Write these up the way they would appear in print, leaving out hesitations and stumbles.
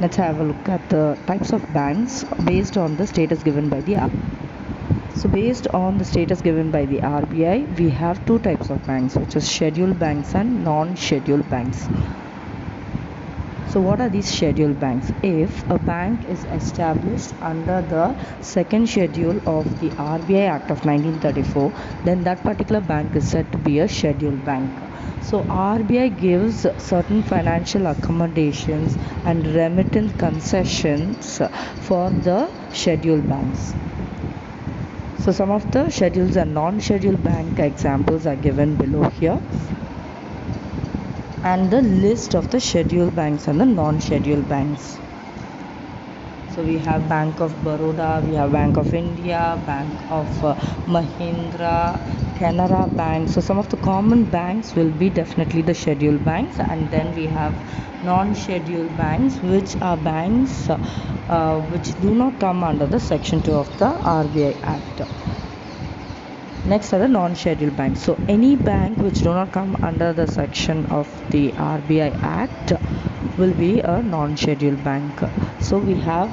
Let's have a look at the types of banks based on the status given by the RBI. So based on the status given by the RBI, we have two types of banks, which is scheduled banks and non-scheduled banks. So what are these scheduled banks? If a bank is established under the second schedule of the RBI Act of 1934, then that particular bank is said to be a scheduled bank. So RBI gives certain financial accommodations and remittance concessions for the scheduled banks. So some of the scheduled and non-scheduled bank examples are given below here, and the list of the scheduled banks and the non-scheduled banks. So we have Bank of Baroda, we have Bank of India, Bank of Mahindra, Canara Bank. So some of the common banks will be definitely the scheduled banks, and then we have non-scheduled banks, which are banks which do not come under the Section 2 of the RBI Act. Next are the non-scheduled banks. So any bank which do not come under the section of the RBI Act will be a non-scheduled bank. So we have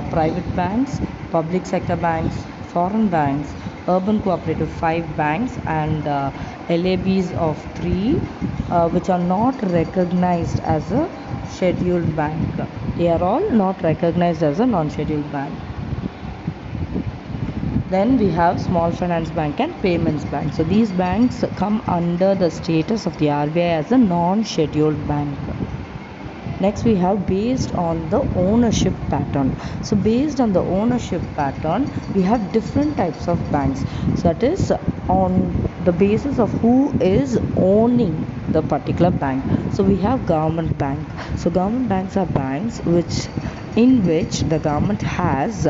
private banks, public sector banks, foreign banks, urban cooperative 5 banks, and LABs of 3 which are not recognized as a scheduled bank. They are all not recognized as a non-scheduled bank. Then we have small finance bank and payments bank. So these banks come under the status of the RBI as a non-scheduled bank. Next we have based on the ownership pattern. So based on the ownership pattern, we have different types of banks. So that is on the basis of who is owning the particular bank. So we have government bank. So government banks are banks in which the government has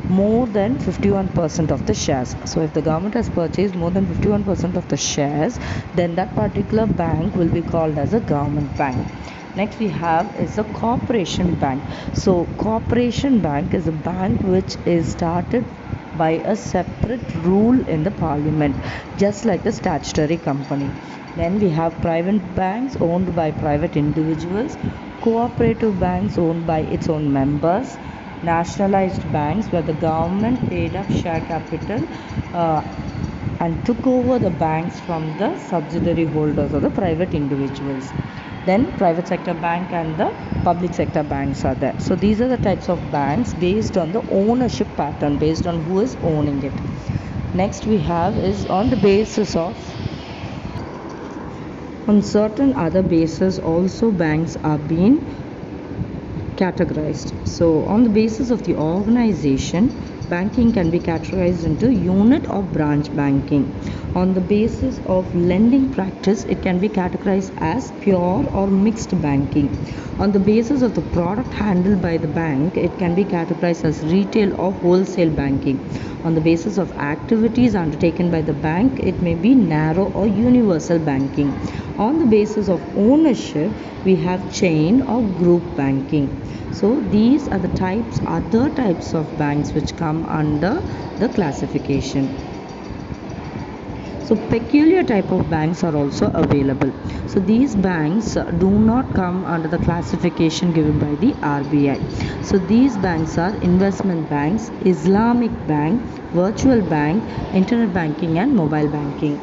more than 51% of the shares. So if the government has purchased more than 51% of the shares, then that particular bank will be called as a government bank. Next we have is a corporation bank. So corporation bank is a bank which is started by a separate rule in the parliament, just like a statutory company. Then we have private banks owned by private individuals, cooperative banks owned by its own members, nationalized banks where the government paid up share capital and took over the banks from the subsidiary holders or the private individuals. Then private sector bank and the public sector banks are there. So these are the types of banks based on the ownership pattern, based on who is owning it. Next we have is on the basis of, on certain other bases also banks are being categorized. So on the basis of the organization, banking can be categorized into unit or branch banking. On the basis of lending practice, it can be categorized as pure or mixed banking. On the basis of the product handled by the bank, it can be categorized as retail or wholesale banking. On the basis of activities undertaken by the bank, it may be narrow or universal banking. On the basis of ownership, we have chain or group banking. So these are the other types of banks which come under the classification. So peculiar type of banks are also available. So these banks do not come under the classification given by the RBI. So these banks are investment banks, Islamic bank, virtual bank, internet banking and mobile banking.